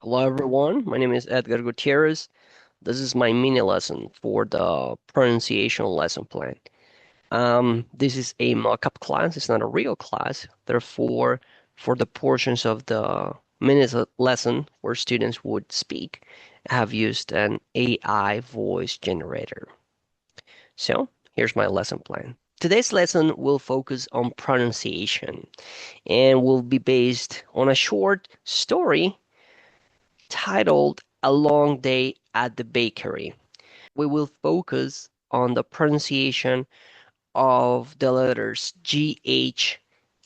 Hello everyone, my name is Edgar Gutierrez. This is my mini lesson for the pronunciation lesson plan. This is a mock-up class, it's not a real class. Therefore, for the portions of the lesson where students would speak, I have used an AI voice generator. So, here's my lesson plan. Today's lesson will focus on pronunciation and will be based on a short story titled A Long Day at the Bakery. We will focus on the pronunciation of the letters GH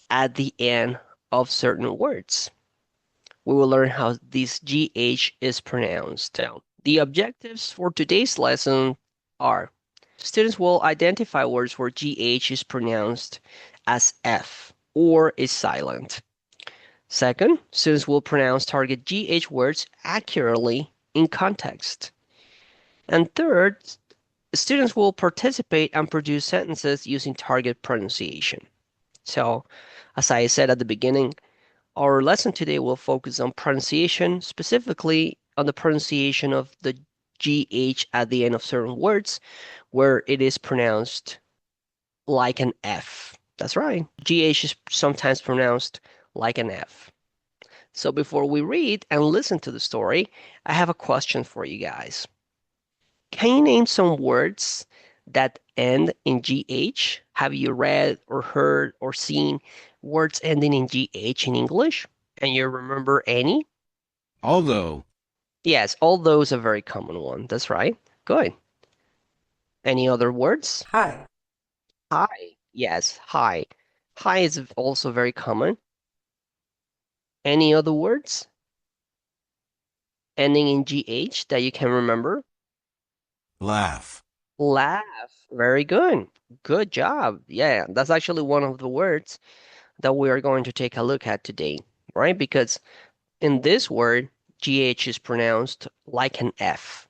at the end of certain words. We will learn how this GH is pronounced. Now, the objectives for today's lesson are students will identify words where GH is pronounced as F or is silent. Second, students will pronounce target GH words accurately in context. And third, students will participate and produce sentences using target pronunciation. So, as I said at the beginning, our lesson today will focus on pronunciation, specifically on the pronunciation of the GH at the end of certain words where it is pronounced like an F. That's right. GH is sometimes pronounced like an F. So before we read and listen to the story, I have a question for you guys. Can you name some words that end in GH? Have you read or heard or seen words ending in GH in English? And you remember any? Although, Yes, all those are a very common one. That's right. Good. Any other words? hi. Hi. Yes, hi. Hi is also very common. Any other words ending in GH that you can remember? Laugh. Laugh. Very good. Good job. Yeah, that's actually one of the words that we are going to take a look at today, right? Because in this word, GH is pronounced like an F.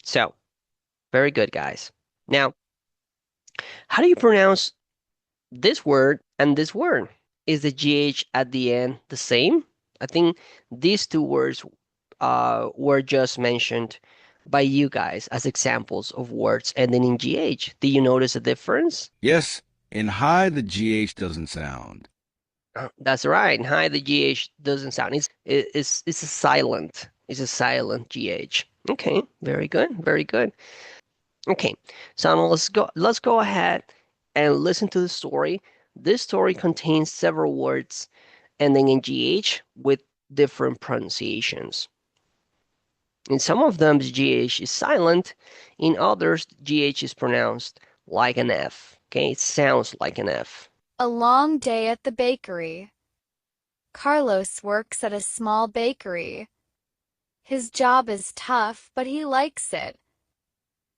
So, very good, guys. Now, how do you pronounce this word and this word? Is the GH at the end the same? I think these two words were just mentioned by you guys as examples of words ending in GH. Do you notice a difference? Yes, in high the GH doesn't sound. That's right. Hi, the GH doesn't sound. It's a silent. It's a silent GH. Okay, very good, very good. Okay, so now let's go ahead and listen to the story. This story contains several words ending in GH with different pronunciations. In some of them, the GH is silent. In others, GH is pronounced like an F. Okay, it sounds like an F. A long day at the bakery. Carlos works at a small bakery. His job is tough, but he likes it.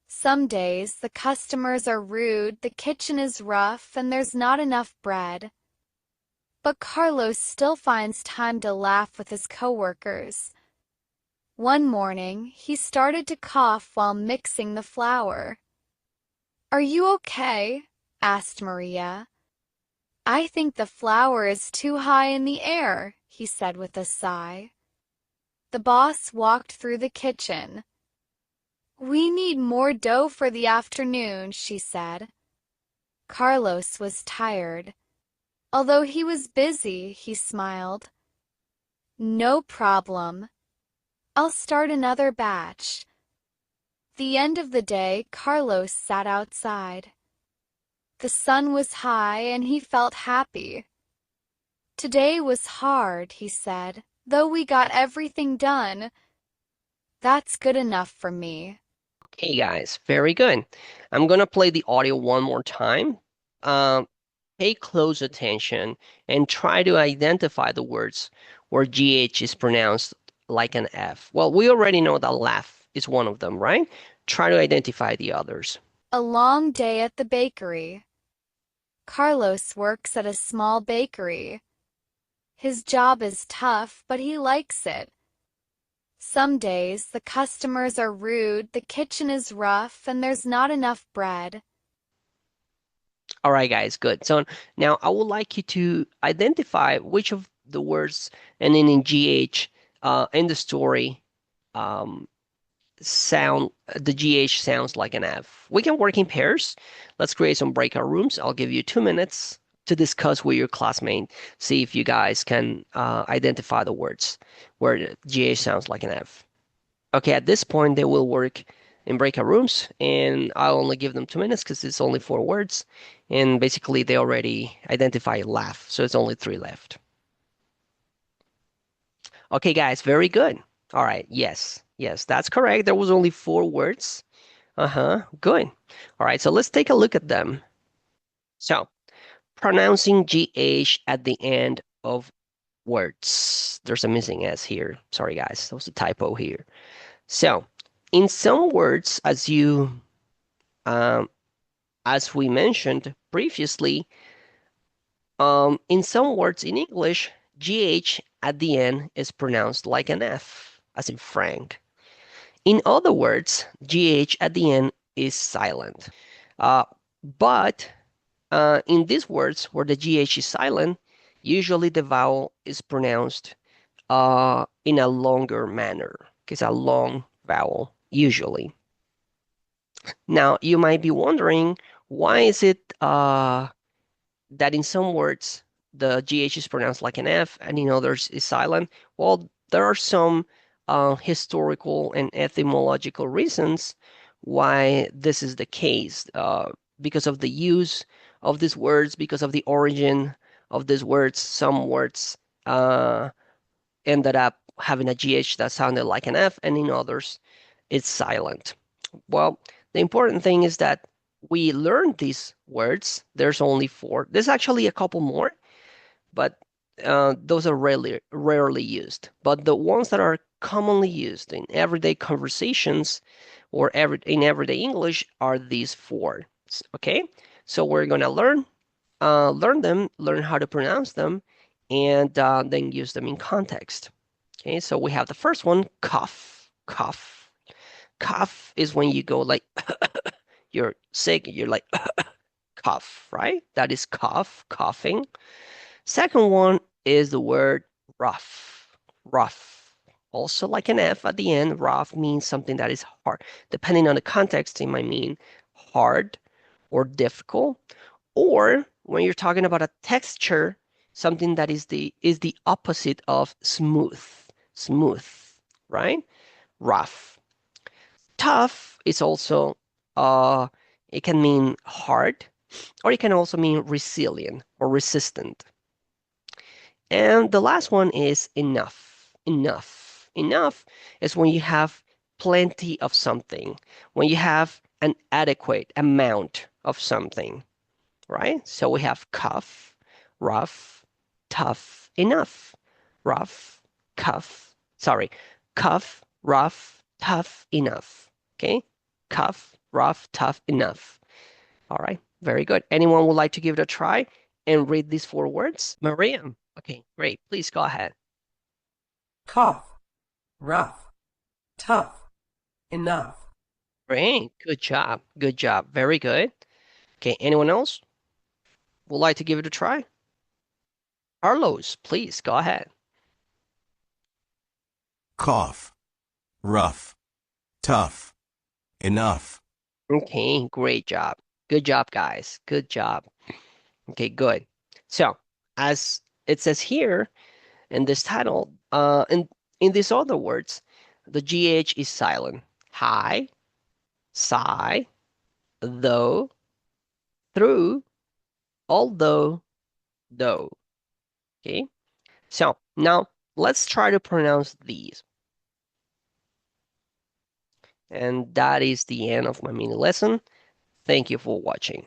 Some days the customers are rude, the kitchen is rough, and there's not enough bread. But Carlos still finds time to laugh with his coworkers. One morning, he started to cough while mixing the flour. "Are you okay?" asked Maria. "I think the flour is too high in the air," he said with a sigh. The boss walked through the kitchen. "We need more dough for the afternoon," she said. Carlos was tired. Although he was busy, he smiled. "No problem. I'll start another batch." The end of the day, Carlos sat outside. The sun was high and he felt happy. "Today was hard," he said, "though we got everything done. That's good enough for me." Okay, guys, very good. I'm gonna play the audio one more time. Um, Pay close attention and try to identify the words where GH is pronounced like an F. Well, we already know that laugh is one of them, right? Try to identify the others. A long day at the bakery. Carlos works at a small bakery. His job is tough, but he likes it. Some days the customers are rude, the kitchen is rough, and there's not enough bread. All right, guys, good. So now I would like you to identify which of the words ending in GH in the story, um, sound the GH sounds like an F. We can work in pairs. Let's create some breakout rooms. I'll give you 2 minutes to discuss with your classmate. See if you guys can identify the words where the GH sounds like an F. Okay, at this point they will work in breakout rooms, and I'll only give them 2 minutes because it's only 4 words, and basically they already identify laugh, so it's only three left. Okay, guys, very good. All right, yes, yes, that's correct. There was only 4 words. Uh-huh, good. All right, so let's take a look at them. So, pronouncing GH at the end of words. There's a missing S here. Sorry, guys, there was a typo here. So, in some words, um, as we mentioned previously, in some words in English, GH at the end is pronounced like an F, as in Frank. In other words, GH at the end is silent. Uh, but in these words where the GH is silent, usually the vowel is pronounced in a longer manner. It's a long vowel, usually. Now, you might be wondering, why is it that in some words the GH is pronounced like an F and in others is silent? Well, there are some historical and etymological reasons why this is the case. Because of the use of these words, because of the origin of these words, some words uh, ended up having a GH that sounded like an F, and in others it's silent. Well, the important thing is that we learned these words. There's only 4. There's actually a couple more, but those are rarely used. But the ones that are commonly used in everyday conversations or in everyday English are these 4. Okay, so we're gonna learn them, learn how to pronounce them, and then use them in context. Okay, so we have the first one, cough, cough. Cough is when you go like you're sick, you're like cough, right? That is cough, coughing. Second one is the word rough, rough. Also like an F at the end, rough means something that is hard. Depending on the context, it might mean hard or difficult. Or when you're talking about a texture, something that is the opposite of smooth, smooth, right? Rough. Tough is also it can mean hard, or it can also mean resilient or resistant. And the last one is enough. Enough. Enough is when you have plenty of something, when you have an adequate amount of something, right? So we have cuff, rough, tough, enough. Rough, cuff, rough, tough, enough. Okay? Cuff, rough, tough, enough. All right, very good. Anyone would like to give it a try and read these 4 words? Maria. Okay, great. Please go ahead. Cough, rough, tough, enough. Great. Good job. Good job. Very good. Okay, anyone else would like to give it a try? Carlos, please go ahead. Cough. Rough. Tough. Enough. Okay, great job. Good job, guys. Good job. Okay, good. So, as it says here in this title, in these other words, the GH is silent. High, sigh, though, through, although, though. Okay, so now let's try to pronounce these. And that is the end of my mini lesson. Thank you for watching.